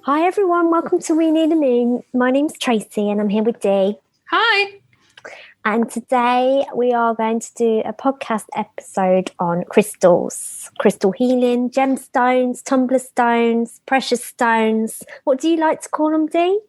Hi everyone, welcome to We Need a Moon. My name's Tracey and I'm here with Dee. Hi. And today we are going to do a podcast episode on crystals, crystal healing, gemstones, tumbler stones, precious stones. What do you like to call them, Dee?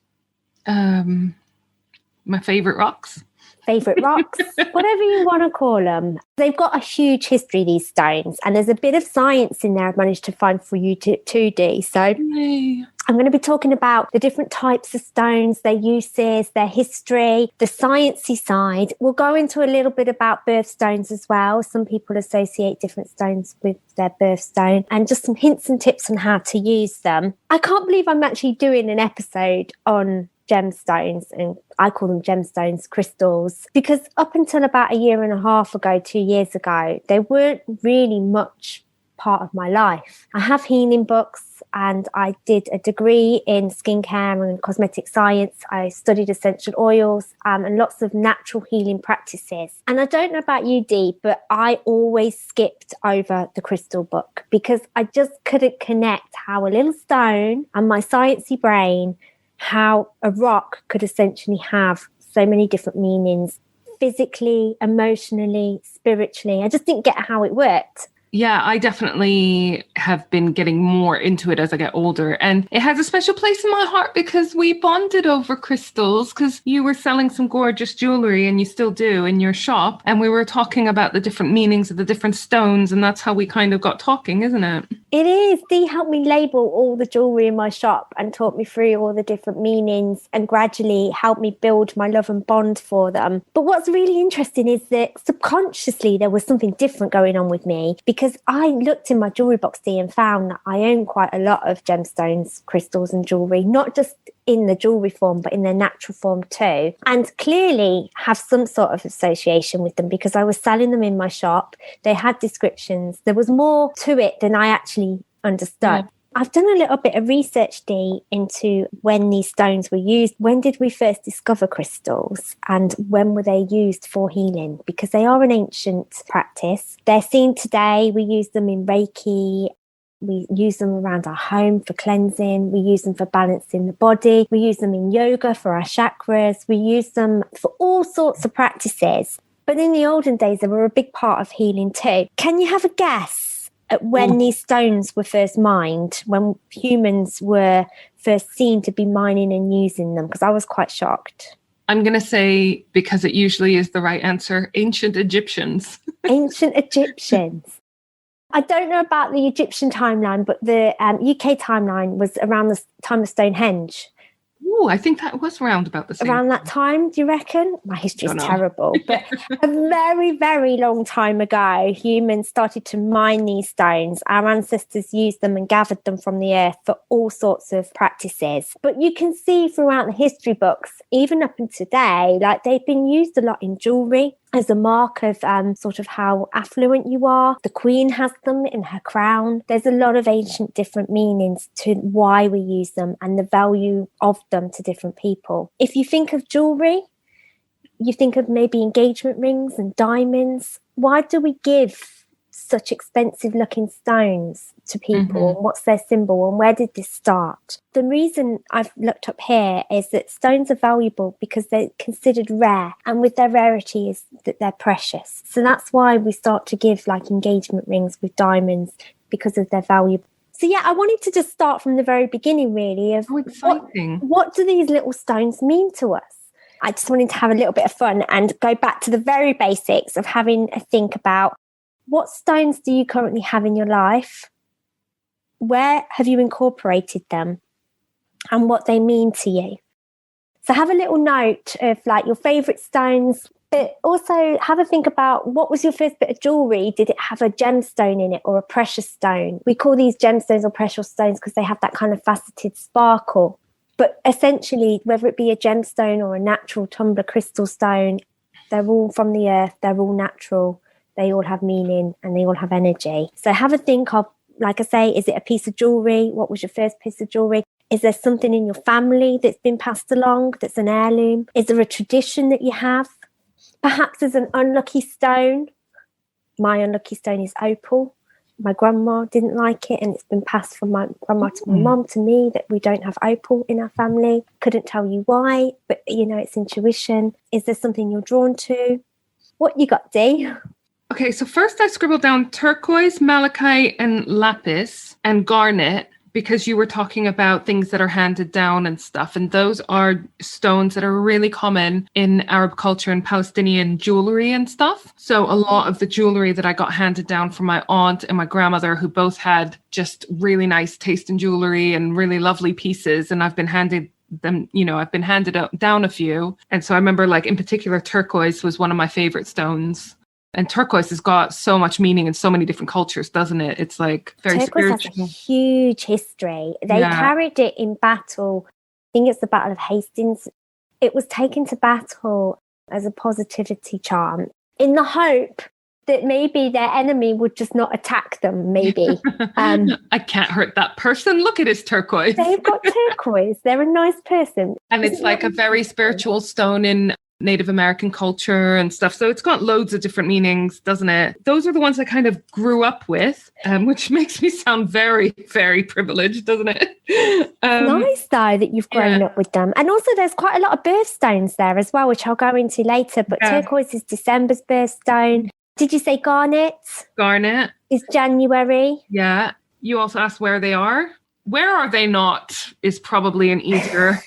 My favourite rocks. Favourite rocks, whatever you want to call them. They've got a huge history, these stones, and there's a bit of science in there I've managed to find for you too, Dee. So Yay. I'm going to be talking about the different types of stones, their uses, their history, the sciencey side. We'll go into a little bit about birthstones as well. Some people associate different stones with their birthstone, and just some hints and tips on how to use them. I can't believe I'm actually doing an episode on gemstones, and I call them gemstones, crystals, because up until about a year and a half ago, 2 years ago, they weren't really much part of my life. I have healing books and I did a degree in skincare and cosmetic science. I studied essential oils and lots of natural healing practices. And I don't know about you, Dee, but I always skipped over the crystal book because I just couldn't connect how a little stone and my sciencey brain, how a rock could essentially have so many different meanings, physically, emotionally, spiritually. I just didn't get how it worked. Yeah, I definitely have been getting more into it as I get older. And it has a special place in my heart because we bonded over crystals, because you were selling some gorgeous jewelry, and you still do, in your shop. And we were talking about the different meanings of the different stones. And that's how we kind of got talking, isn't it? It is. Dee helped me label all the jewelry in my shop and taught me through all the different meanings and gradually helped me build my love and bond for them. But what's really interesting is that subconsciously there was something different going on with me, because I looked in my jewelry box, Dee, and found that I own quite a lot of gemstones, crystals and jewelry, not just in the jewelry form, but in their natural form too, and clearly have some sort of association with them because I was selling them in my shop. They had descriptions. There was more to it than I actually understood. Yeah. I've done a little bit of research, Dee, into when these stones were used. When did we first discover crystals and when were they used for healing? Because they are an ancient practice. They're seen today. We use them in Reiki. We use them around our home for cleansing. We use them for balancing the body. We use them in yoga for our chakras. We use them for all sorts of practices. But in the olden days, they were a big part of healing too. Can you have a guess at when these stones were first mined, when humans were first seen to be mining and using them? Because I was quite shocked. I'm going to say, because it usually is the right answer, ancient Egyptians. Ancient Egyptians. I don't know about the Egyptian timeline, but the UK timeline was around the time of Stonehenge. Oh, I think that was around about the same. Around that time, do you reckon? My history is terrible. But a very, very long time ago, humans started to mine these stones. Our ancestors used them and gathered them from the earth for all sorts of practices. But you can see throughout the history books, even up until today, like they've been used a lot in jewelry as a mark of sort of how affluent you are. The Queen has them in her crown. There's a lot of ancient different meanings to why we use them and the value of them to different people. If you think of jewelry, you think of maybe engagement rings and diamonds. Why do we give such expensive looking stones to people? And what's their symbol and where did this start? The reason I've looked up here is that stones are valuable because they're considered rare, and with their rarity is that they're precious. So that's why we start to give like engagement rings with diamonds, because of their value. So yeah, I wanted to just start from the very beginning really of what do these little stones mean to us? I just wanted to have a little bit of fun and go back to the very basics of having a think about what stones do you currently have in your life? Where have you incorporated them? And what they mean to you? So have a little note of like your favourite stones, but also have a think about what was your first bit of jewellery? Did it have a gemstone in it or a precious stone? We call these gemstones or precious stones because they have that kind of faceted sparkle. But essentially, whether it be a gemstone or a natural tumbler crystal stone, they're all from the earth, they're all natural. They all have meaning and they all have energy. So have a think of, like I say, is it a piece of jewellery? What was your first piece of jewellery? Is there something in your family that's been passed along that's an heirloom? Is there a tradition that you have? Perhaps there's an unlucky stone. My unlucky stone is opal. My grandma didn't like it, and it's been passed from my grandma to my mum to me that we don't have opal in our family. Couldn't tell you why, but it's intuition. Is there something you're drawn to? What you got, Dee? Okay, so first I scribbled down turquoise, malachite, and lapis, and garnet, because you were talking about things that are handed down and stuff. And those are stones that are really common in Arab culture and Palestinian jewelry and stuff. So a lot of the jewelry that I got handed down from my aunt and my grandmother, who both had just really nice taste in jewelry and really lovely pieces. And I've been handed them, I've been handed down a few. And so I remember, like, in particular, turquoise was one of my favorite stones. And turquoise has got so much meaning in so many different cultures, doesn't it? It's like very turquoise spiritual. Has a huge history. They carried it in battle. I think it's the Battle of Hastings. It was taken to battle as a positivity charm in the hope that maybe their enemy would just not attack them, maybe. I can't hurt that person. Look at his turquoise. They've got turquoise. They're a nice person. And it's like a very spiritual stone in Native American culture and stuff. So it's got loads of different meanings, doesn't it? Those are the ones I kind of grew up with, which makes me sound very, very privileged, doesn't it? Nice, though, that you've grown up with them. And also there's quite a lot of birthstones there as well, which I'll go into later. But turquoise is December's birthstone. Did you say garnet? Garnet. Is January. Yeah. You also asked where they are. Where are they not is probably an easier...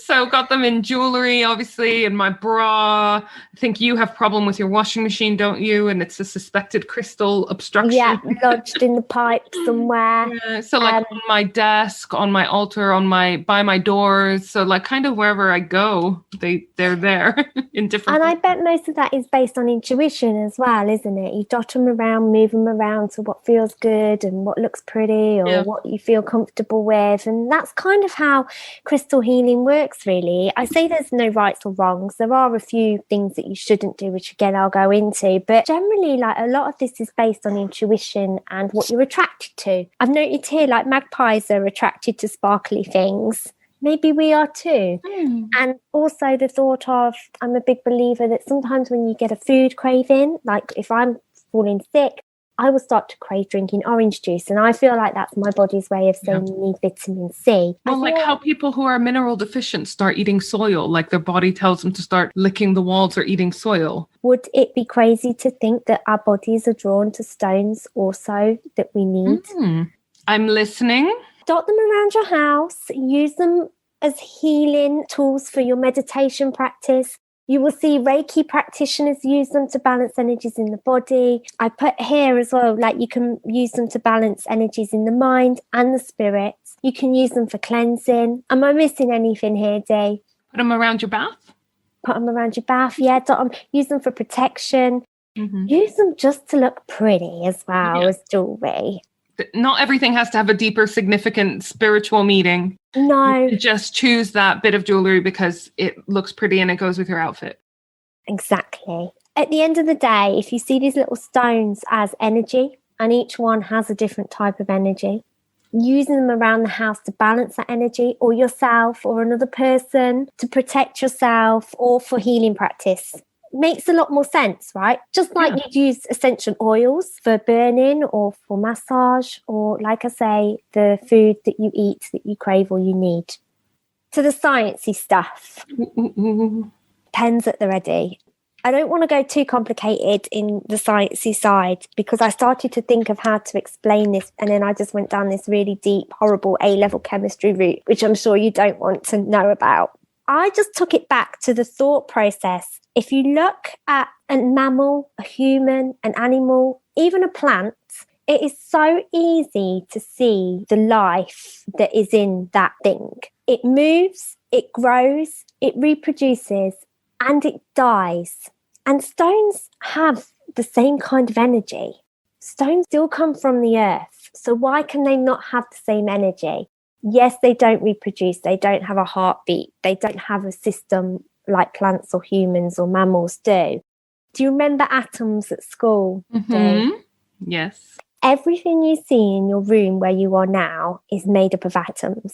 So got them in jewelry, obviously, in my bra. I think you have problem with your washing machine, don't you? And it's a suspected crystal obstruction. Yeah, lodged in the pipe somewhere. Yeah, so like on my desk, on my altar, by my doors. So like kind of wherever I go, they're there in different. And I bet most of that is based on intuition as well, isn't it? You dot them around, move them around to what feels good and what looks pretty or what you feel comfortable with. And that's kind of how crystal healing works, really. I say there's no rights or wrongs. There are a few things that you shouldn't do, which again I'll go into, but generally, like, a lot of this is based on intuition and what you're attracted to. I've noted here, like, magpies are attracted to sparkly things. Maybe we are too. And also the thought of, I'm a big believer that sometimes when you get a food craving, like if I'm falling sick, I will start to crave drinking orange juice. And I feel like that's my body's way of saying you need vitamin C. Well, like how people who are mineral deficient start eating soil, like their body tells them to start licking the walls or eating soil. Would it be crazy to think that our bodies are drawn to stones also that we need? I'm listening. Dot them around your house. Use them as healing tools for your meditation practice. You will see Reiki practitioners use them to balance energies in the body. I put here as well, like you can use them to balance energies in the mind and the spirit. You can use them for cleansing. Am I missing anything here, Dee? Put them around your bath? Put them around your bath, yeah. Use them for protection. Use them just to look pretty as well as jewelry. Not everything has to have a deeper, significant spiritual meaning. No. You just choose that bit of jewelry because it looks pretty and it goes with your outfit. Exactly. At the end of the day, if you see these little stones as energy, and each one has a different type of energy, using them around the house to balance that energy, or yourself or another person to protect yourself, or for healing practice, makes a lot more sense, right? Just like you'd use essential oils for burning or for massage, or, like I say, the food that you eat that you crave or you need. To the sciencey stuff. Pens at the ready. I don't want to go too complicated in the sciencey side because I started to think of how to explain this, and then I just went down this really deep, horrible A-level chemistry route, which I'm sure you don't want to know about. I just took it back to the thought process. If you look at a mammal, a human, an animal, even a plant, it is so easy to see the life that is in that thing. It moves, it grows, it reproduces, and it dies. And stones have the same kind of energy. Stones still come from the earth. So why can they not have the same energy? Yes, they don't reproduce. They don't have a heartbeat. They don't have a system like plants or humans or mammals do. Do you remember atoms at school? Yes. Everything you see in your room where you are now is made up of atoms.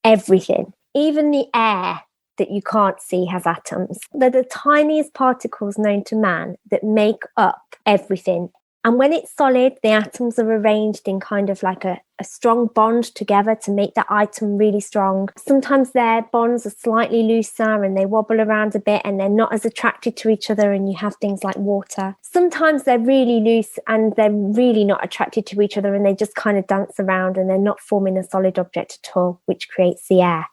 Everything. Even the air that you can't see has atoms. They're the tiniest particles known to man that make up everything. And when it's solid, the atoms are arranged in kind of like a strong bond together to make that item really strong. Sometimes their bonds are slightly looser and they wobble around a bit and they're not as attracted to each other, and you have things like water. Sometimes they're really loose and they're really not attracted to each other and they just kind of dance around and they're not forming a solid object at all, which creates the air.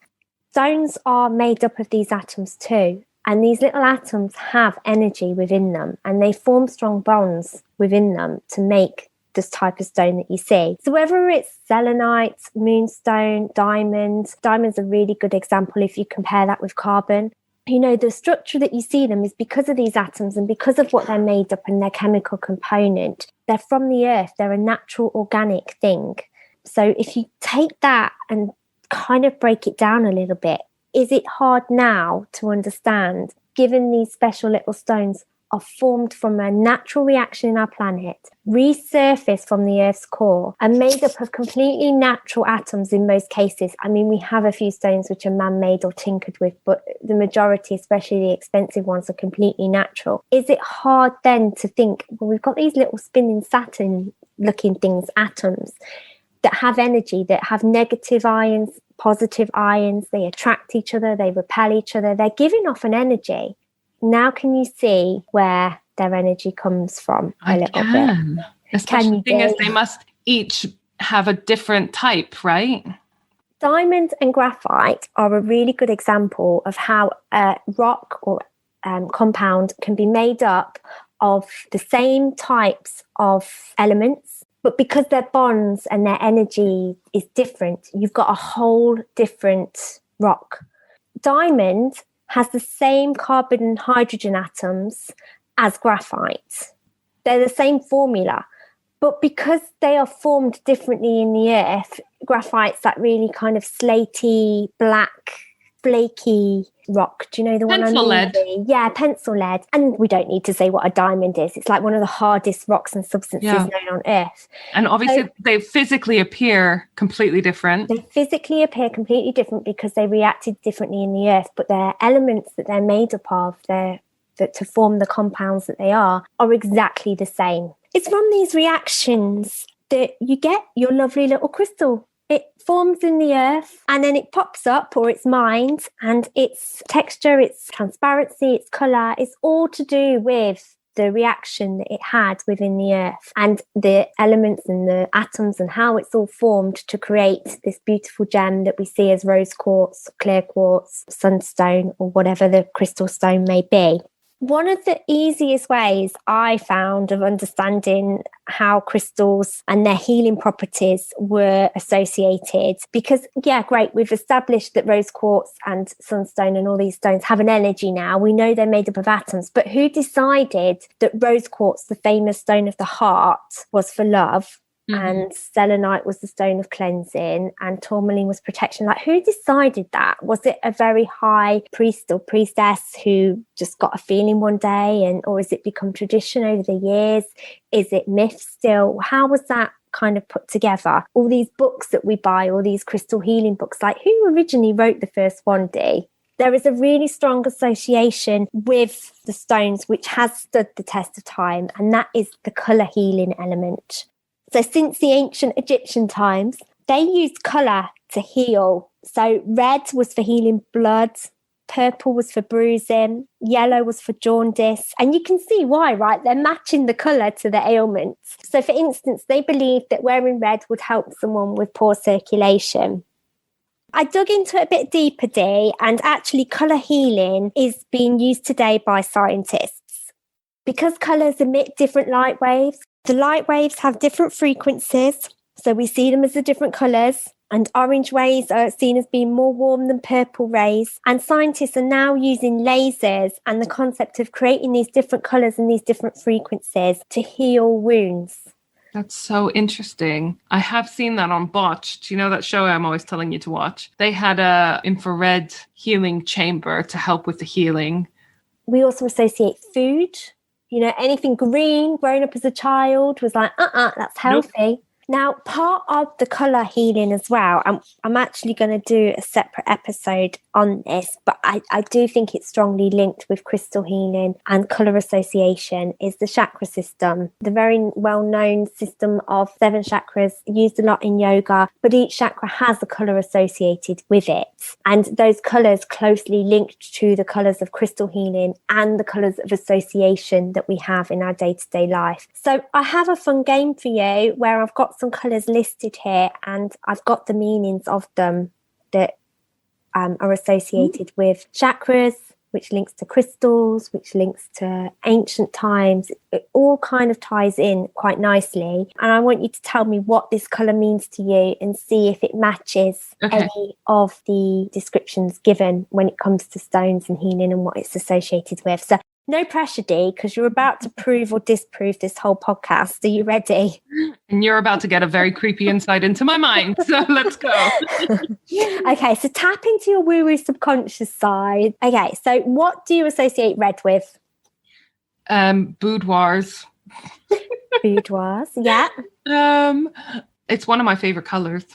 Stones are made up of these atoms too. And these little atoms have energy within them and they form strong bonds within them to make this type of stone that you see. So whether it's selenite, moonstone, diamonds are a really good example if you compare that with carbon. You know, the structure that you see them is because of these atoms and because of what they're made up and their chemical component. They're from the earth. They're a natural organic thing. So if you take that and kind of break it down a little bit, is it hard now to understand, given these special little stones are formed from a natural reaction in our planet, resurfaced from the Earth's core, and made up of completely natural atoms in most cases? I mean, we have a few stones which are man-made or tinkered with, but the majority, especially the expensive ones, are completely natural. Is it hard then to think, well, we've got these little spinning Saturn-looking things, atoms, that have energy, that have negative ions, positive ions, they attract each other, they repel each other, they're giving off an energy. Now can you see where their energy comes from a little bit? Especially the thing is they must each have a different type, right? Diamond and graphite are a really good example of how a rock or compound can be made up of the same types of elements, but because their bonds and their energy is different, you've got a whole different rock. Diamond has the same carbon and hydrogen atoms as graphite. They're the same formula, but because they are formed differently in the earth, graphite's that really kind of slaty, black, flaky rock. Do you know the one? Pencil lead. Yeah, pencil lead. And we don't need to say what a diamond is. It's like one of the hardest rocks and substances known on Earth. And obviously they physically appear completely different. They physically appear completely different because they reacted differently in the Earth, but their elements that they're made up of, that to form the compounds that they are exactly the same. It's from these reactions that you get your lovely little crystal. It forms in the earth and then it pops up, or it's mined, and its texture, its transparency, its colour is all to do with the reaction that it had within the earth and the elements and the atoms and how it's all formed to create this beautiful gem that we see as rose quartz, clear quartz, sunstone, or whatever the crystal stone may be. One of the easiest ways I found of understanding how crystals and their healing properties were associated, because, yeah, great, we've established that rose quartz and sunstone and all these stones have an energy now. We know they're made up of atoms, but who decided that rose quartz, the famous stone of the heart, was for love? And selenite was the stone of cleansing, and tourmaline was protection. Like, who decided that? Was it a very high priest or priestess who just got a feeling one day, or has it become tradition over the years? Is it myth still? How was that kind of put together? All these books that we buy, all these crystal healing books, like, who originally wrote the first one, Dee? There is a really strong association with the stones which has stood the test of time, and that is the colour healing element. So since the ancient Egyptian times, they used colour to heal. So red was for healing blood, purple was for bruising, yellow was for jaundice. And you can see why, right? They're matching the colour to the ailments. So for instance, they believed that wearing red would help someone with poor circulation. I dug into it a bit deeper, Dee, and actually colour healing is being used today by scientists. Because colours emit different light waves, the light waves have different frequencies, so we see them as the different colours, and orange rays are seen as being more warm than purple rays. And scientists are now using lasers and the concept of creating these different colours and these different frequencies to heal wounds. That's so interesting. I have seen that on Botched. You know that show I'm always telling you to watch? They had a infrared healing chamber to help with the healing. We also associate food. You know, anything green, growing up as a child was like, that's healthy. Nope. Now, part of the colour healing as well, I'm actually going to do a separate episode on this, but I do think it's strongly linked with crystal healing and colour association, is the chakra system. The very well-known system of 7 chakras, used a lot in yoga, but each chakra has a colour associated with it. And those colours closely linked to the colours of crystal healing and the colours of association that we have in our day-to-day life. So I have a fun game for you where I've got some colours listed here and I've got the meanings of them that are associated with chakras, which links to crystals, which links to ancient times. It all kind of ties in quite nicely. And I want you to tell me what this colour means to you and see if it matches any of the descriptions given when it comes to stones and healing and what it's associated with. So no pressure, Dee, because you're about to prove or disprove this whole podcast. Are you ready? And you're about to get a very creepy insight into my mind. So let's go. Okay, so tap into your woo-woo subconscious side. Okay, so what do you associate red with? Boudoirs. Boudoirs, yeah. It's one of my favorite colours.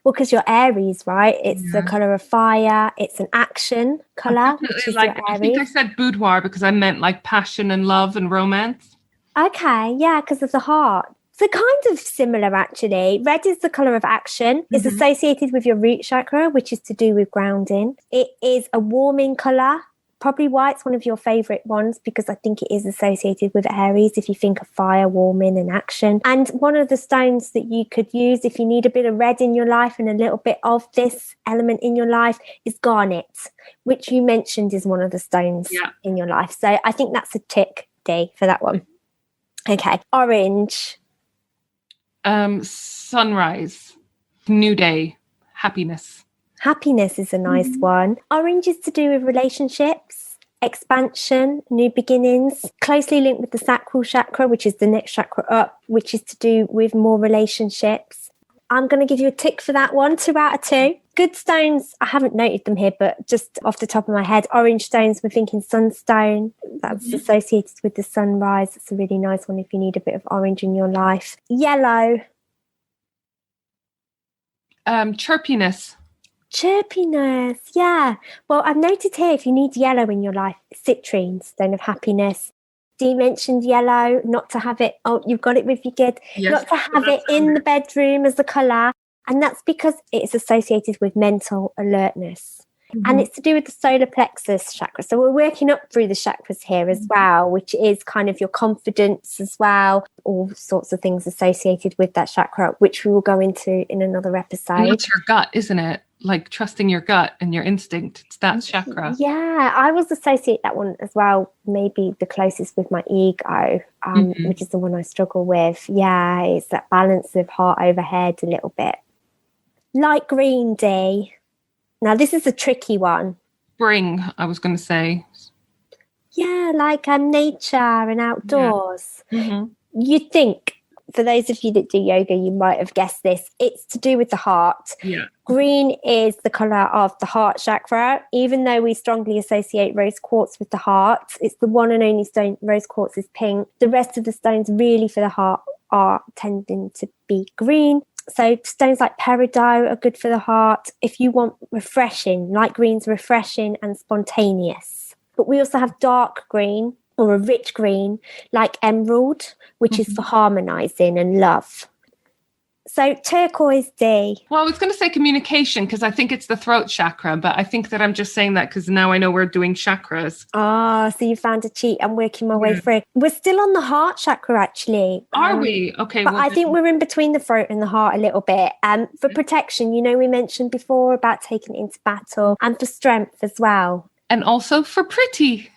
Well, because you're Aries, right? It's the colour of fire. It's an action colour, which is like, your Aries. I think I said boudoir because I meant like passion and love and romance. Okay, yeah, because of the heart. So kind of similar, actually. Red is the colour of action. It's associated with your root chakra, which is to do with grounding. It is a warming colour. Probably why it's one of your favourite ones, because I think it is associated with Aries if you think of fire, warming and action. And one of the stones that you could use if you need a bit of red in your life and a little bit of this element in your life is garnet, which you mentioned is one of the stones in your life. So I think that's a tick, Dee, for that one. Okay, orange. Sunrise, new day, happiness. Happiness is a nice one. Orange is to do with relationships, expansion, new beginnings, closely linked with the sacral chakra, which is the next chakra up, which is to do with more relationships. I'm going to give you a tick for that one, 2 out of 2. Good stones, I haven't noted them here, but just off the top of my head, orange stones, we're thinking sunstone. That's associated with the sunrise. It's a really nice one if you need a bit of orange in your life. Yellow. Chirpiness. Chirpiness, yeah. Well, I've noted here if you need yellow in your life, citrine, stone of happiness. Dee mentioned yellow, not to have it, you've got it with you, good. Yes, not to have it in the bedroom as a colour. And that's because it's associated with mental alertness. And it's to do with the solar plexus chakra. So we're working up through the chakras here as well, which is kind of your confidence as well, all sorts of things associated with that chakra, which we will go into in another episode. And that's your gut, isn't it? Like trusting your gut and your instinct. It's that chakra. Yeah, I would associate that one as well, maybe the closest with my ego, which is the one I struggle with. Yeah, it's that balance of heart over head a little bit. Light green, Dee. Now, this is a tricky one. Spring, I was going to say. Yeah, like nature and outdoors. You'd think, for those of you that do yoga, you might have guessed this. It's to do with the heart. Yeah. Green is the colour of the heart chakra. Even though we strongly associate rose quartz with the heart, it's the one and only stone. Rose quartz is pink. The rest of the stones really for the heart are tending to be green. So stones like peridot are good for the heart. If you want refreshing, light green's refreshing and spontaneous. But we also have dark green or a rich green like emerald, which is for harmonizing and love. So turquoise, Dee. Well, I was going to say communication because I think it's the throat chakra, but I think that I'm just saying that because now I know we're doing chakras. Ah, so you found a cheat. I'm working my way through. We're still on the heart chakra, actually. Are we? Okay. But I think we're in between the throat and the heart a little bit. For protection, we mentioned before about taking it into battle, and for strength as well. And also for pretty.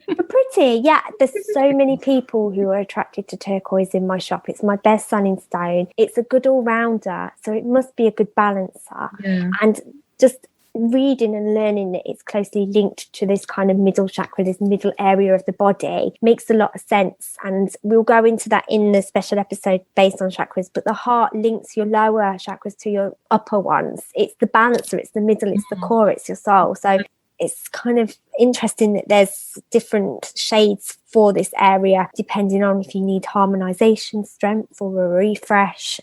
For pretty, yeah. There's so many people who are attracted to turquoise in my shop. It's my best selling stone. It's a good all-rounder, so it must be a good balancer. Yeah. And just reading and learning that it's closely linked to this kind of middle chakra, this middle area of the body, makes a lot of sense. And we'll go into that in the special episode based on chakras. But the heart links your lower chakras to your upper ones. It's the balancer, it's the middle, it's the core, it's your soul. So it's kind of interesting that there's different shades for this area, depending on if you need harmonization, strength, or a refresh.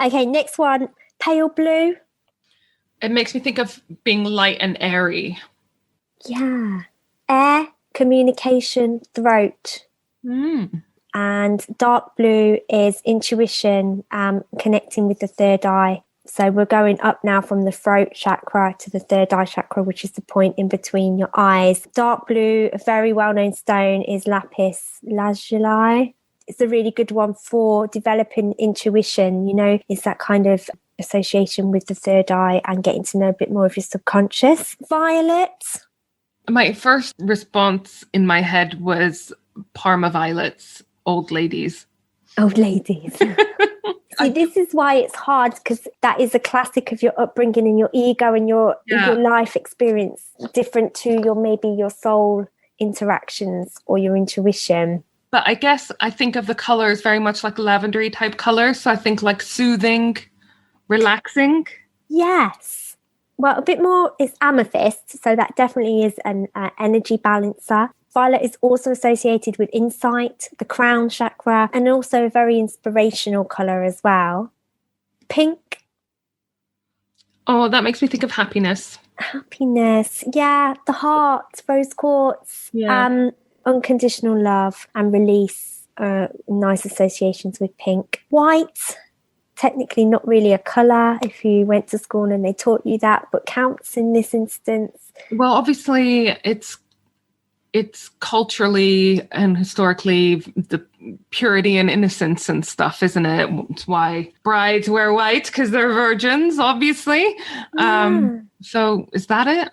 Okay, next one, pale blue. It makes me think of being light and airy. Yeah. Air, communication, throat. And dark blue is intuition, connecting with the third eye. So we're going up now from the throat chakra to the third eye chakra, which is the point in between your eyes. Dark blue, a very well-known stone, is lapis lazuli. It's a really good one for developing intuition. You know, it's that kind of association with the third eye and getting to know a bit more of your subconscious. Violet. My first response in my head was Parma violets, old ladies. Old ladies. See, this is why it's hard, because that is a classic of your upbringing and your ego and your life experience, different to your soul interactions or your intuition. But I guess I think of the colors very much like lavendery type colors. So I think like soothing, relaxing. Yes. Well, a bit more is amethyst. So that definitely is an energy balancer. Violet is also associated with insight, the crown chakra, and also a very inspirational colour as well. Pink. Oh, that makes me think of happiness. Happiness. Yeah, the heart, rose quartz, unconditional love and release. Nice associations with pink. White. Technically not really a colour if you went to school and they taught you that, but counts in this instance. Well, obviously it's culturally and historically the purity and innocence and stuff, isn't it? It's why brides wear white, because they're virgins, obviously. So is that it?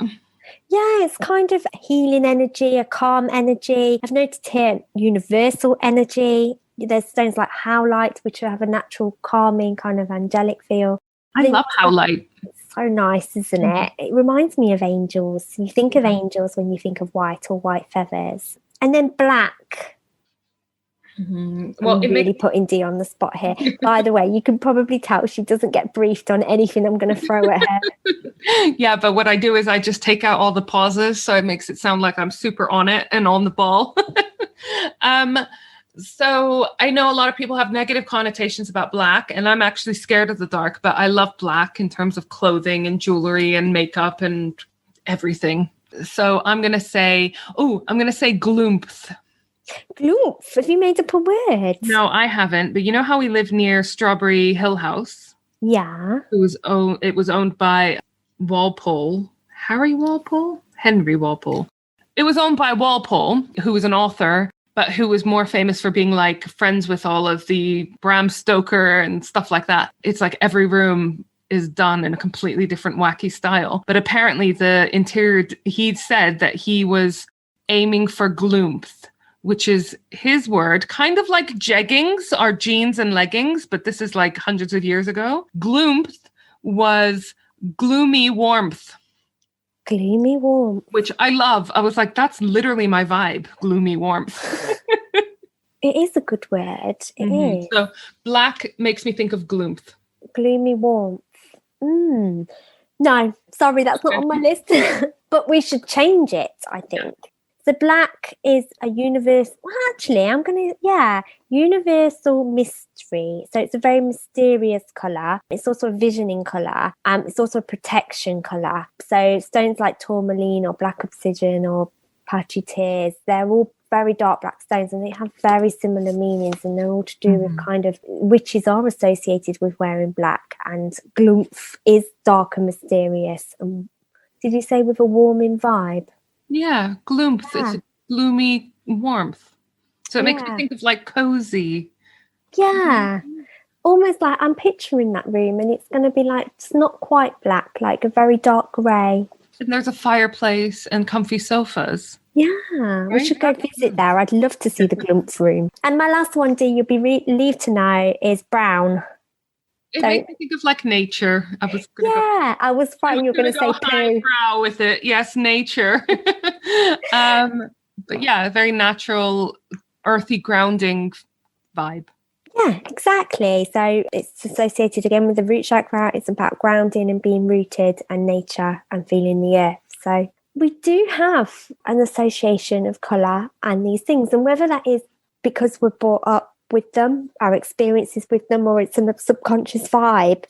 Yeah, it's kind of healing energy, a calm energy. I've noted here universal energy. There's stones like howlite, which have a natural calming kind of angelic feel. I love howlite. It's so nice, isn't it? It reminds me of angels. You think of angels when you think of white or white feathers. And then black. Well, I'm really putting Dee on the spot here. By the way, you can probably tell she doesn't get briefed on anything I'm going to throw at her. Yeah, but what I do is I just take out all the pauses, so it makes it sound like I'm super on it and on the ball. So I know a lot of people have negative connotations about black, and I'm actually scared of the dark, but I love black in terms of clothing and jewelry and makeup and everything. So I'm going to say gloomth. Gloomth? Have you made up a word? No, I haven't. But you know how we live near Strawberry Hill House? Yeah. It was owned by Walpole. Henry Walpole. It was owned by Walpole, who was an author, but who was more famous for being like friends with all of the Bram Stoker and stuff like that. It's like every room is done in a completely different wacky style. But apparently the interior, he'd said that he was aiming for gloomth, which is his word, kind of like jeggings are jeans and leggings, but this is like hundreds of years ago. Gloomth was gloomy warmth. Gloomy warmth. Which I love. I was like, that's literally my vibe, gloomy warmth. It is a good word. It is. So black makes me think of gloomth. Gloomy warmth. No, sorry, that's not on my list. But we should change it, I think. The black is a universal, universal mystery. So it's a very mysterious colour. It's also a visioning colour. It's also a protection colour. So stones like tourmaline or black obsidian or patchouli, they're all very dark black stones and they have very similar meanings, and they're all to do with kind of witches are associated with wearing black, and gloomf is dark and mysterious. Did you say with a warming vibe? Yeah, gloomth. Yeah. It's a gloomy warmth. So it makes me think of like cozy. Yeah. Almost like I'm picturing that room, and it's going to be like, it's not quite black, like a very dark grey. And there's a fireplace and comfy sofas. Yeah, right? We should go visit there. I'd love to see the gloomf room. And my last one, Dee, you'll be relieved to know, is brown. It makes me think of like nature. I was fine. You were going to say poo. Brow with it. Yes, nature. But yeah, a very natural, earthy, grounding vibe. Yeah, exactly. So it's associated again with the root chakra. It's about grounding and being rooted and nature and feeling the earth. So we do have an association of colour and these things. And whether that is because we're brought up with them, our experiences with them, or it's in the subconscious vibe.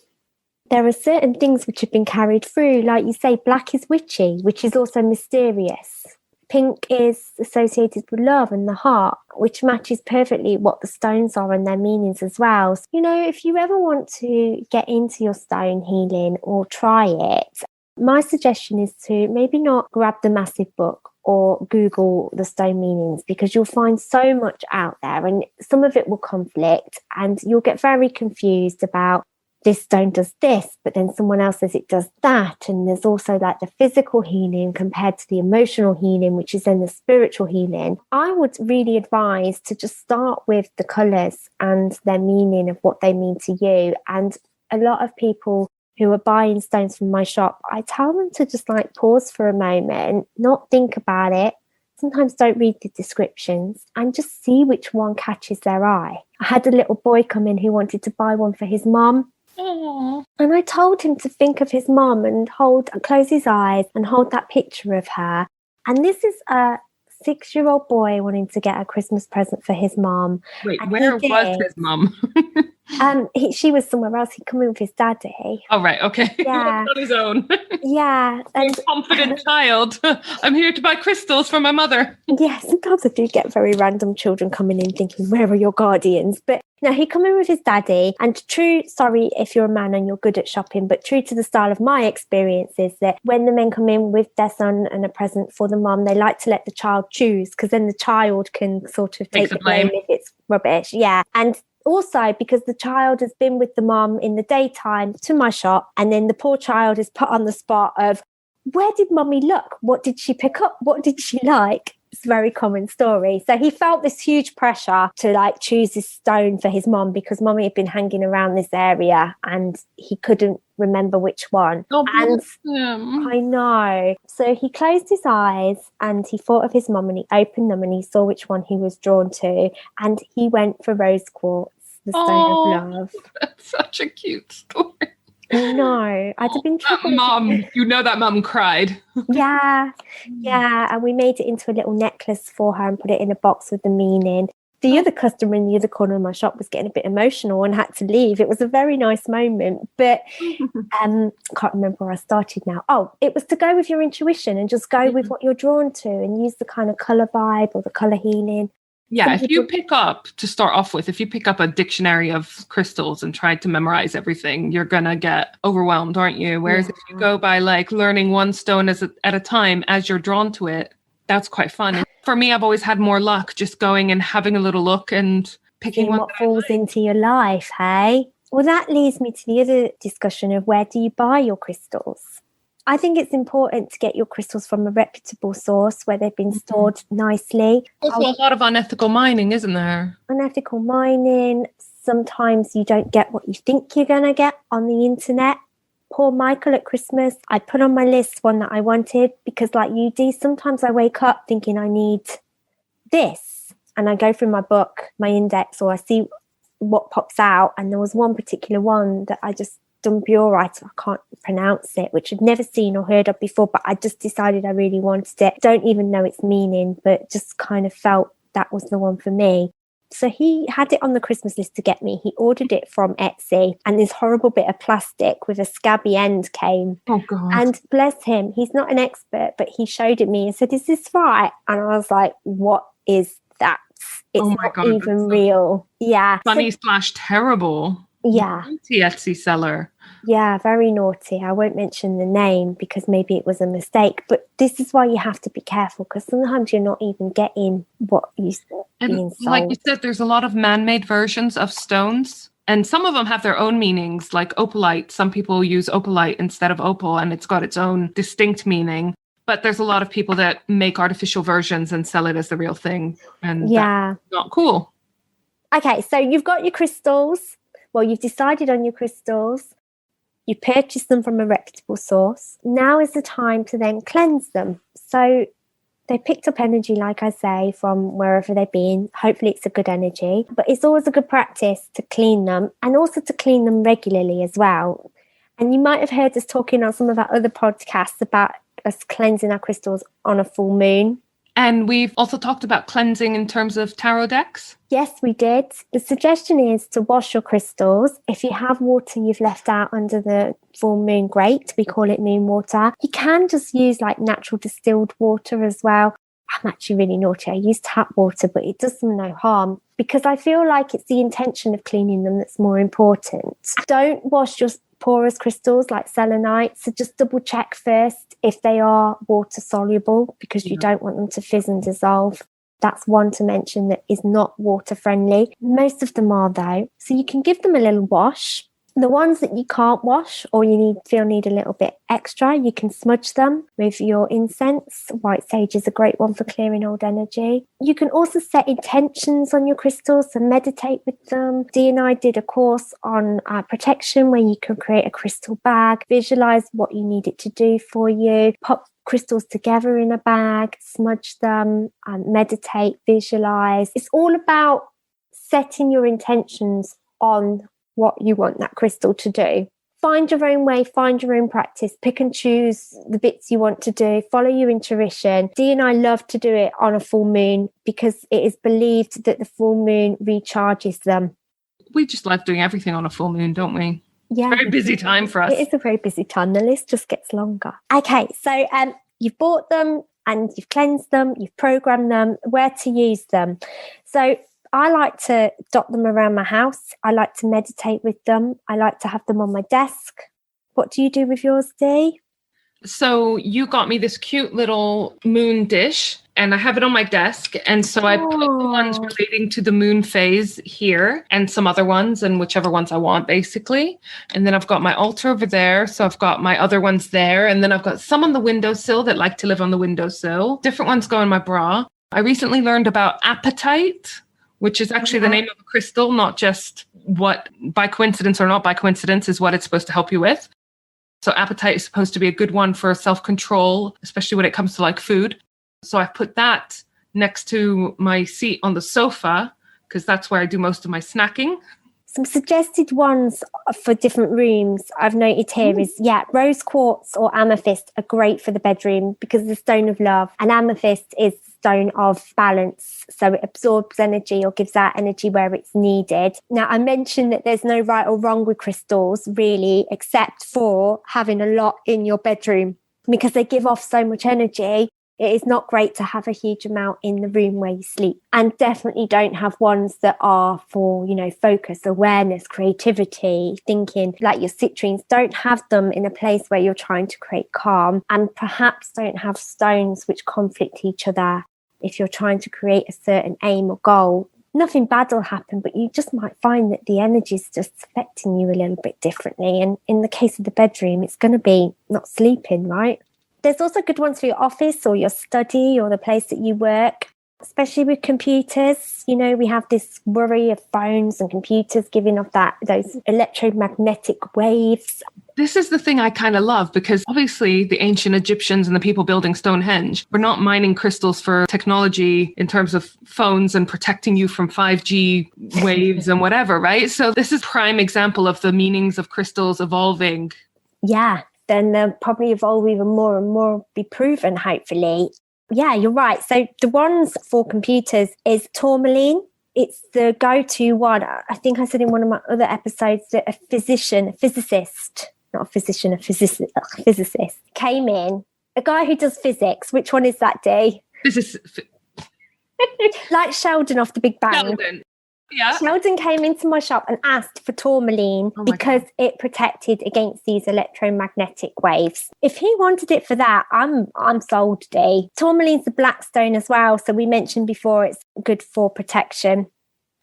There are certain things which have been carried through. Like you say, black is witchy, which is also mysterious. Pink is associated with love and the heart, which matches perfectly what the stones are and their meanings as well. So, you know, if you ever want to get into your stone healing or try it, my suggestion is to maybe not grab the massive book or Google the stone meanings, because you'll find so much out there and some of it will conflict and you'll get very confused about this stone does this, but then someone else says it does that. And there's also like the physical healing compared to the emotional healing, which is then the spiritual healing. I would really advise to just start with the colours and their meaning of what they mean to you. And a lot of people who are buying stones from my shop, I tell them to just like pause for a moment, not think about it. Sometimes don't read the descriptions and just see which one catches their eye. I had a little boy come in who wanted to buy one for his mum. Aww. And I told him to think of his mum and close his eyes and hold that picture of her. And this is a 6-year-old boy wanting to get a Christmas present for his mum. Wait, and where was his mum? She was somewhere else. He'd come in with his daddy. Oh, right. Okay. Yeah. On his own. Yeah. And confident child. I'm here to buy crystals for my mother. Yeah, sometimes I do get very random children coming in thinking, where are your guardians? But no, he'd come in with his daddy. And sorry if you're a man and you're good at shopping, but true to the style of my experience is that when the men come in with their son and a present for the mum, they like to let the child choose, because then the child can sort of take the blame if it's rubbish. Yeah. And also because the child has been with the mum in the daytime to my shop, and then the poor child is put on the spot of, where did mummy look? What did she pick up? What did she like? It's a very common story. So he felt this huge pressure to like choose this stone for his mum because mummy had been hanging around this area and he couldn't remember which one. Oh, and him. I know. So he closed his eyes and he thought of his mum and he opened them and he saw which one he was drawn to, and he went for rose quartz, the stone of love. That's such a cute story. No, I'd have been troubled. Mum, you know that mum cried. Yeah. And we made it into a little necklace for her and put it in a box with the meaning. The other customer in the other corner of my shop was getting a bit emotional and had to leave. It was a very nice moment, but can't remember where I started now. Oh, it was to go with your intuition and just go with what you're drawn to and use the kind of colour vibe or the colour healing. Yeah, if you pick up a dictionary of crystals and try to memorize everything, you're going to get overwhelmed, aren't you? Whereas if you go by like learning one stone at a time as you're drawn to it, that's quite fun. And for me, I've always had more luck just going and having a little look and picking one what falls into your life, hey? Well, that leads me to the other discussion of where do you buy your crystals? I think it's important to get your crystals from a reputable source where they've been stored nicely. There's a lot of unethical mining, isn't there? Unethical mining. Sometimes you don't get what you think you're going to get on the internet. Poor Michael at Christmas, I put on my list one that I wanted because like you do, sometimes I wake up thinking I need this and I go through my book, my index, or I see what pops out. And there was one particular one that I just Dumburite, I can't pronounce it, which I'd never seen or heard of before, but I just decided I really wanted it. Don't even know its meaning, but just kind of felt that was the one for me. So he had it on the Christmas list to get me. He ordered it from Etsy and this horrible bit of plastic with a scabby end came. Oh, God. And bless him, he's not an expert, but he showed it me and said, is this right? And I was like, what is that? It's not even real. Yeah. Funny / terrible. Yeah. Naughty Etsy seller. Yeah, very naughty. I won't mention the name because maybe it was a mistake, but this is why you have to be careful because sometimes you're not even getting what you're being sold. Like you said, there's a lot of man-made versions of stones and some of them have their own meanings, like opalite. Some people use opalite instead of opal and it's got its own distinct meaning. But there's a lot of people that make artificial versions and sell it as the real thing. And that's not cool. Okay, so you've got your crystals. Well, you've decided on your crystals. You purchased them from a reputable source. Now is the time to then cleanse them. So they picked up energy, like I say, from wherever they've been. Hopefully it's a good energy. But it's always a good practice to clean them and also to clean them regularly as well. And you might have heard us talking on some of our other podcasts about us cleansing our crystals on a full moon. And we've also talked about cleansing in terms of tarot decks. Yes, we did. The suggestion is to wash your crystals. If you have water you've left out under the full moon, great. We call it moon water. You can just use like natural distilled water as well. I'm actually really naughty. I use tap water, but it does them no harm because I feel like it's the intention of cleaning them that's more important. Don't wash your porous crystals like selenite. So just double check first if they are water soluble because you don't want them to fizz and dissolve. That's one to mention that is not water friendly. Most of them are though. So you can give them a little wash. The ones that you can't wash or you need a little bit extra, you can smudge them with your incense. White sage is a great one for clearing old energy. You can also set intentions on your crystals and meditate with them. Dee and I did a course on protection where you can create a crystal bag, visualize what you need it to do for you, pop crystals together in a bag, smudge them, meditate, visualize. It's all about setting your intentions on what you want that crystal to do. Find your own way, find your own practice, pick and choose the bits you want to do, follow your intuition. Dee and I love to do it on a full moon because it is believed that the full moon recharges them. We just love doing everything on a full moon, don't we? Yeah. Very busy time for us. It is a very busy time. The list just gets longer. Okay, so you've bought them and you've cleansed them, you've programmed them, where to use them. So I like to dot them around my house. I like to meditate with them. I like to have them on my desk. What do you do with yours, Dee? So you got me this cute little moon dish and I have it on my desk. And so I put the ones relating to the moon phase here and some other ones and whichever ones I want, basically. And then I've got my altar over there. So I've got my other ones there. And then I've got some on the windowsill that like to live on the windowsill. Different ones go in my bra. I recently learned about apatite, which is actually the name of a crystal, not just what, by coincidence or not by coincidence, is what it's supposed to help you with. So apatite is supposed to be a good one for self-control, especially when it comes to like food. So I've put that next to my seat on the sofa because that's where I do most of my snacking. Some suggested ones for different rooms I've noted here is, rose quartz or amethyst are great for the bedroom because of the stone of love. And amethyst is the stone of balance. So it absorbs energy or gives out energy where it's needed. Now, I mentioned that there's no right or wrong with crystals, really, except for having a lot in your bedroom because they give off so much energy. It is not great to have a huge amount in the room where you sleep. And definitely don't have ones that are for, focus, awareness, creativity, thinking, like your citrines. Don't have them in a place where you're trying to create calm. And perhaps don't have stones which conflict each other if you're trying to create a certain aim or goal. Nothing bad will happen, but you just might find that the energy is just affecting you a little bit differently. And in the case of the bedroom, it's going to be not sleeping, right? There's also good ones for your office or your study or the place that you work, especially with computers. We have this worry of phones and computers giving off those electromagnetic waves. This is the thing I kind of love because obviously the ancient Egyptians and the people building Stonehenge were not mining crystals for technology in terms of phones and protecting you from 5G waves and whatever, right? So this is prime example of the meanings of crystals evolving. Yeah. Then they'll probably evolve even more and more, be proven, hopefully. Yeah, you're right. So the ones for computers is tourmaline. It's the go-to one. I think I said in one of my other episodes that a physicist came in. A guy who does physics. Which one is that, Dee? Like Sheldon off The Big Bang. Sheldon. Yeah. Sheldon came into my shop and asked for tourmaline because it protected against these electromagnetic waves. If he wanted it for that, I'm sold, Dee. Tourmaline's the black stone as well. So we mentioned before it's good for protection.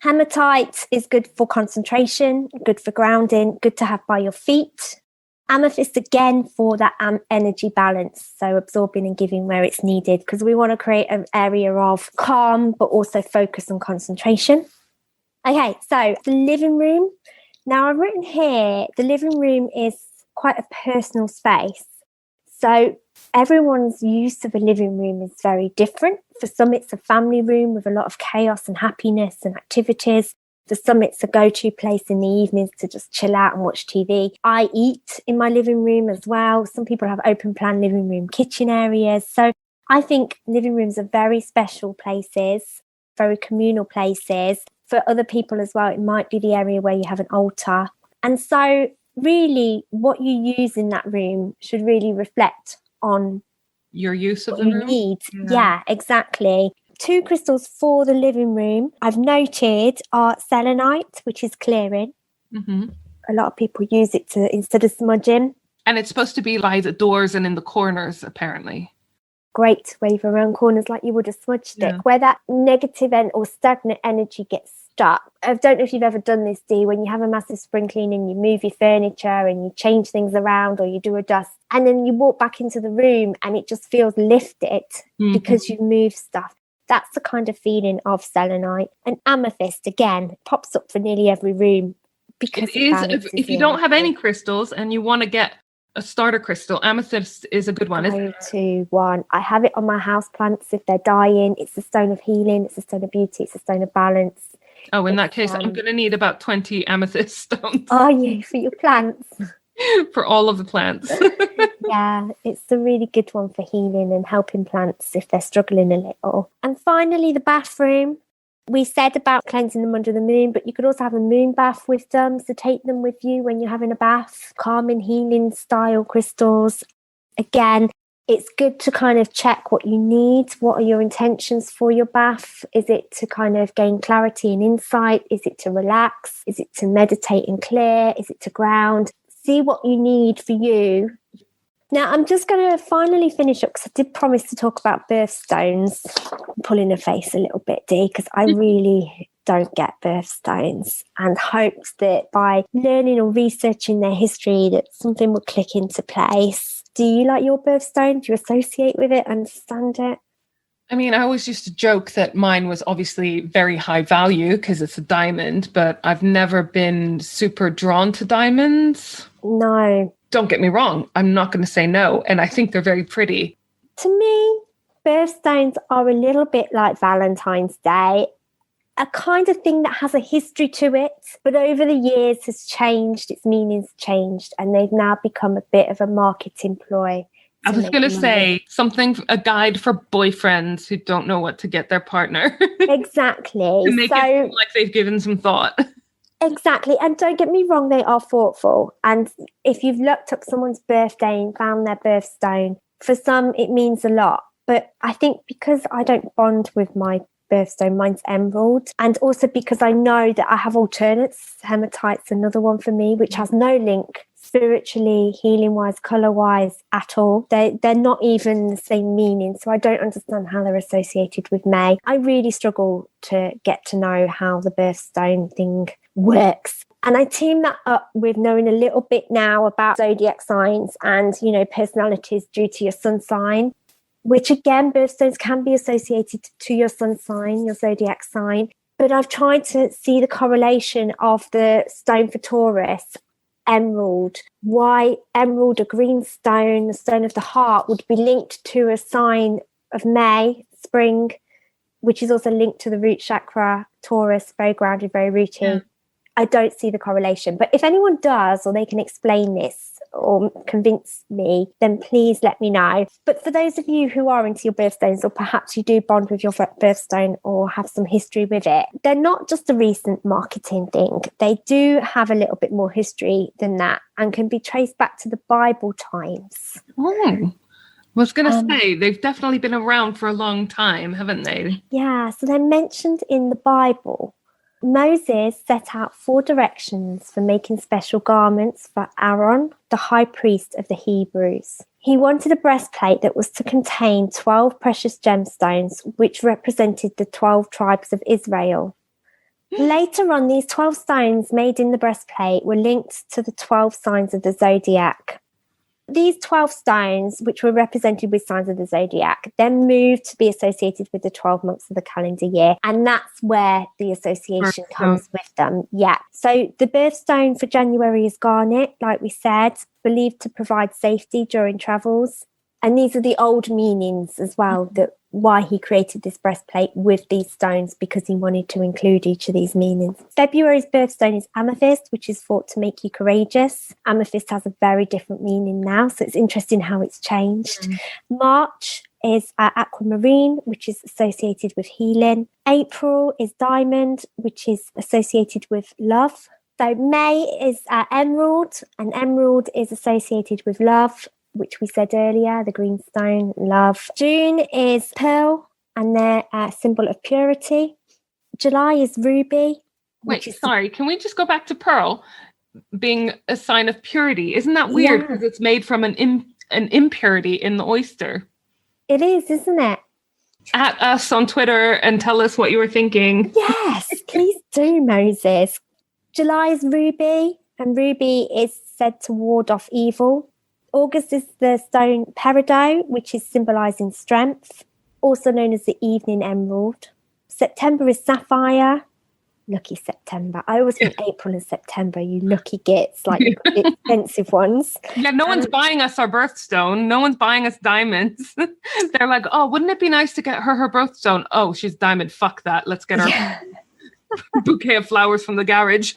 Hematite is good for concentration, good for grounding, good to have by your feet. Amethyst, again, for that energy balance, so absorbing and giving where it's needed because we want to create an area of calm but also focus and concentration. Okay, so the living room. Now, I've written here, the living room is quite a personal space. So everyone's use of a living room is very different. For some, it's a family room with a lot of chaos and happiness and activities. For some, it's a go-to place in the evenings to just chill out and watch TV. I eat in my living room as well. Some people have open plan living room kitchen areas. So I think living rooms are very special places, very communal places. For other people as well, it might be the area where you have an altar. And so really what you use in that room should really reflect on your use of what the you room. need. Yeah, exactly. 2 crystals for the living room I've noted are selenite, which is clearing. Mm-hmm. A lot of people use it to instead of smudging. And it's supposed to be by the doors and in the corners, apparently. Great to wave around corners like you would a smudge stick, where that negative or stagnant energy gets stuck. I don't know if you've ever done this, Dee, when you have a massive spring clean and you move your furniture and you change things around or you do a dust, and then you walk back into the room and it just feels lifted because you've moved stuff. That's the kind of feeling of selenite. And amethyst, again, pops up for nearly every room because it is. If you don't have any crystals and you want to get a starter crystal, amethyst is a good one. Go-to one. I have it on my house plants if they're dying. It's the stone of healing. It's the stone of beauty. It's the stone of balance. Oh, in that case, I'm going to need about 20 amethyst stones. Are you? For your plants? For all of the plants. Yeah, it's a really good one for healing and helping plants if they're struggling a little. And finally, the bathroom. We said about cleansing them under the moon, but you could also have a moon bath with them. So take them with you when you're having a bath. Calming, healing style crystals. Again, it's good to kind of check what you need. What are your intentions for your bath? Is it to kind of gain clarity and insight? Is it to relax? Is it to meditate and clear? Is it to ground? See what you need for you. Now, I'm just going to finally finish up because I did promise to talk about birthstones. I'm pulling a face a little bit, Dee, because I really don't get birthstones, and hopes that by learning or researching their history that something will click into place. Do you like your birthstone? Do you associate with it? Understand it? I mean, I always used to joke that mine was obviously very high value because it's a diamond, but I've never been super drawn to diamonds. No. Don't get me wrong. I'm not going to say no. And I think they're very pretty. To me, birthstones are a little bit like Valentine's Day, a kind of thing that has a history to it, but over the years has changed, its meaning's changed, and they've now become a bit of a marketing ploy. I was going to say a guide for boyfriends who don't know what to get their partner. Exactly. To make it seem like they've given some thought. Exactly. And don't get me wrong, they are thoughtful. And if you've looked up someone's birthday and found their birthstone, for some it means a lot. But I think because I don't bond with my birthstone, mine's emerald. And also because I know that I have alternates. Hematite's another one for me, which has no link spiritually, healing-wise, colour-wise at all. They're not even the same meaning. So I don't understand how they're associated with May. I really struggle to get to know how the birthstone thing works. And I team that up with knowing a little bit now about zodiac signs and, personalities due to your sun sign, which again, birthstones can be associated to your sun sign, your zodiac sign. But I've tried to see the correlation of the stone for Taurus, emerald, why emerald, a green stone, the stone of the heart, would be linked to a sign of May, spring, which is also linked to the root chakra, Taurus, very grounded, very rooty. Yeah. I don't see the correlation. But if anyone does, or they can explain this or convince me, then please let me know. But for those of you who are into your birthstones, or perhaps you do bond with your birthstone or have some history with it, they're not just a recent marketing thing. They do have a little bit more history than that and can be traced back to the Bible times. Oh. I was going to say, they've definitely been around for a long time, haven't they? Yeah, so they're mentioned in the Bible. Moses set out 4 directions for making special garments for Aaron, the high priest of the Hebrews. He wanted a breastplate that was to contain 12 precious gemstones, which represented the 12 tribes of Israel. Later on, these 12 stones made in the breastplate were linked to the 12 signs of the zodiac. These 12 stones, which were represented with signs of the zodiac, then moved to be associated with the 12 months of the calendar year. And that's where the association comes with them. Yeah. So the birthstone for January is garnet, like we said, believed to provide safety during travels. And these are the old meanings as well, that why he created this breastplate with these stones, because he wanted to include each of these meanings. February's birthstone is amethyst, which is thought to make you courageous. Amethyst has a very different meaning now, so it's interesting how it's changed. March is aquamarine, which is associated with healing. April is diamond, which is associated with love. So May is emerald, and emerald is associated with love, which we said earlier, the green stone, love. June is pearl, and they're a symbol of purity. July is ruby. Sorry, can we just go back to pearl being a sign of purity? Isn't that weird? Because it's made from an impurity in the oyster. It is, isn't it? At us on Twitter and tell us what you were thinking. Yes, please do, Moses. July is ruby, and ruby is said to ward off evil. August is the stone peridot, which is symbolising strength, also known as the evening emerald. September is sapphire. Lucky September. I always think April and September, you lucky gits, like the expensive ones. Yeah, no one's buying us our birthstone. No one's buying us diamonds. They're like, oh, wouldn't it be nice to get her birthstone? Oh, she's diamond. Fuck that. Let's get her bouquet of flowers from the garage.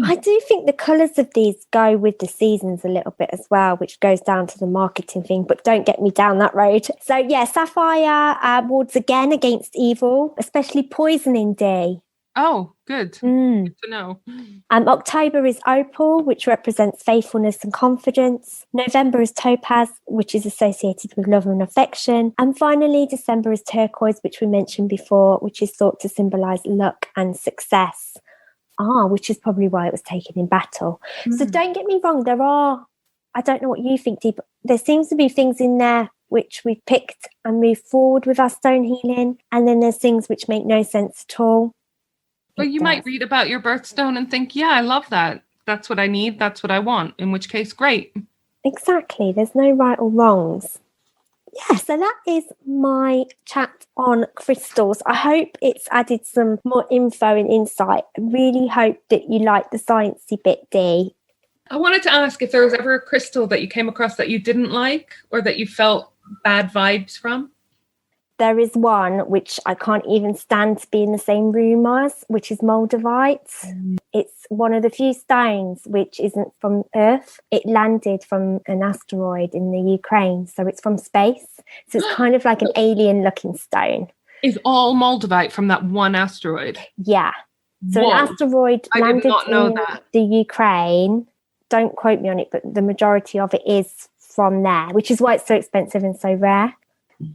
I do think the colours of these go with the seasons a little bit as well, which goes down to the marketing thing, but don't get me down that road. So yeah, sapphire wards again against evil, especially poisoning D. Oh, good. Good to know. October is opal, which represents faithfulness and confidence. November is topaz, which is associated with love and affection. And finally, December is turquoise, which we mentioned before, which is thought to symbolise luck and success. Which is probably why it was taken in battle. So don't get me wrong, I don't know what you think, Dee, but there seems to be things in there which we've picked and moved forward with our stone healing. And then there's things which make no sense at all. Well, you might read about your birthstone and think, yeah, I love that. That's what I need. That's what I want. In which case, great. Exactly. There's no right or wrongs. Yeah, so that is my chat on crystals. I hope it's added some more info and insight. I really hope that you like the sciencey bit, Dee. I wanted to ask if there was ever a crystal that you came across that you didn't like or that you felt bad vibes from. There is one which I can't even stand to be in the same room as, which is Moldavite. It's one of the few stones which isn't from Earth. It landed from an asteroid in the Ukraine, so it's from space. So it's kind of like an alien-looking stone. Is all Moldavite from that one asteroid? Yeah. So an asteroid landed in the Ukraine. Don't quote me on it, but the majority of it is from there, which is why it's so expensive and so rare.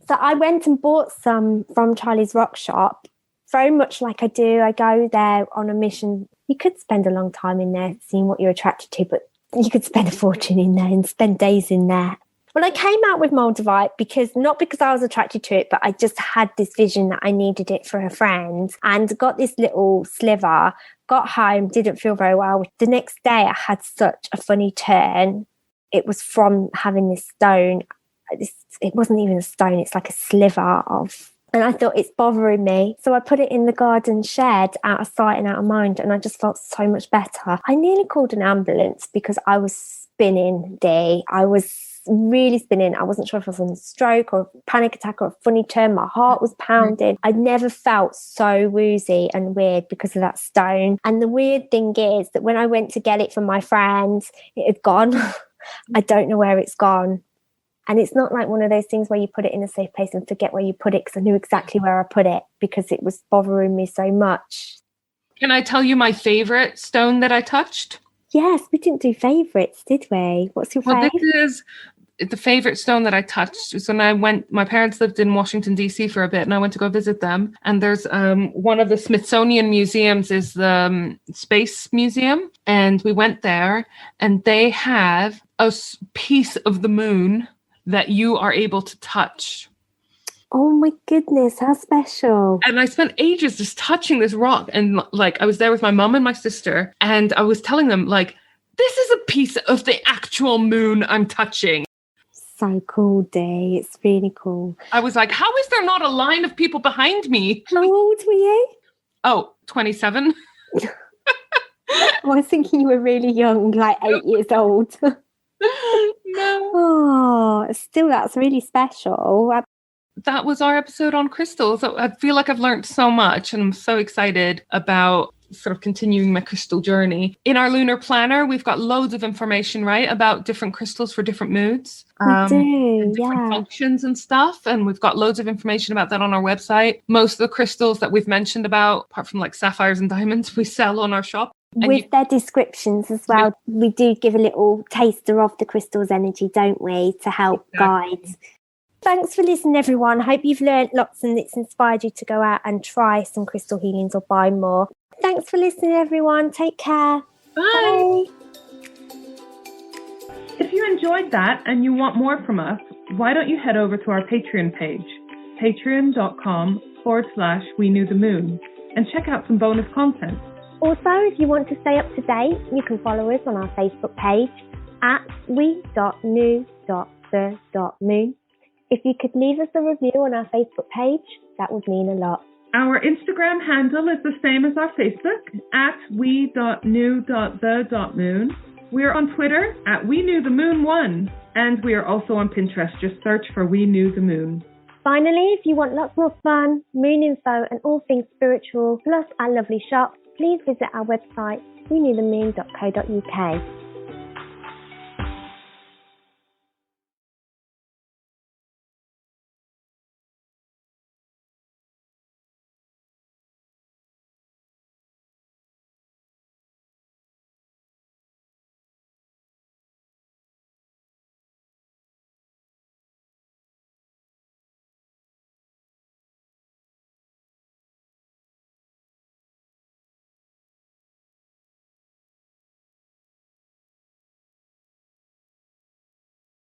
So I went and bought some from Charlie's Rock Shop, very much like I do. I go there on a mission. You could spend a long time in there seeing what you're attracted to, but you could spend a fortune in there and spend days in there. Well, I came out with Moldavite not because I was attracted to it, but I just had this vision that I needed it for a friend and got this little sliver, got home, didn't feel very well. The next day I had such a funny turn. It was from having this stone. It wasn't even a stone, it's like a sliver of, and I thought it's bothering me. So I put it in the garden shed, out of sight and out of mind, and I just felt so much better. I nearly called an ambulance because I was spinning, Dee. I was really spinning. I wasn't sure if I was on a stroke or a panic attack or a funny turn. My heart was pounding. I'd never felt so woozy and weird because of that stone. And the weird thing is that when I went to get it from my friend, it had gone. I don't know where it's gone. And it's not like one of those things where you put it in a safe place and forget where you put it, because I knew exactly where I put it because it was bothering me so much. Can I tell you my favourite stone that I touched? Yes, we didn't do favourites, did we? What's your favourite? Well, this is the favourite stone that I touched. Was when I went, my parents lived in Washington, D.C. for a bit, and I went to go visit them. And there's one of the Smithsonian museums is the Space Museum. And we went there, and they have a piece of the moon that you are able to touch. Oh my goodness, how special. And I spent ages just touching this rock. And like, I was there with my mum and my sister, and I was telling them, like, this is a piece of the actual moon I'm touching. So cool, Dee. It's really cool. I was like, how is there not a line of people behind me? How old were you? Oh, 27. I was thinking you were really young, like 8 years old. No. Oh, still, that's really special. That was our episode on crystals. I feel like I've learned so much, and I'm so excited about sort of continuing my crystal journey. In our lunar planner, we've got loads of information, right, about different crystals for different moods. We do, different functions and stuff. And we've got loads of information about that on our website. Most of the crystals that we've mentioned about, apart from like sapphires and diamonds, we sell on our shop. With their descriptions as well. We do give a little taster of the crystal's energy, don't we, to help guide. Thanks for listening, everyone. Hope you've learned lots and it's inspired you to go out and try some crystal healings or buy more. Thanks for listening, everyone. Take care. Bye. If you enjoyed that and you want more from us, why don't you head over to our Patreon page, patreon.com/We Knew the Moon, and check out some bonus content. Also, if you want to stay up to date, you can follow us on our Facebook page at we.knew.the.moon. If you could leave us a review on our Facebook page, that would mean a lot. Our Instagram handle is the same as our Facebook, at we.knew.the.moon. We are on Twitter at WeKnewTheMoon1, and we are also on Pinterest. Just search for We Knew the Moon. Finally, if you want lots more fun, moon info and all things spiritual, plus our lovely shop, please visit our website, weknewthemoon.co.uk.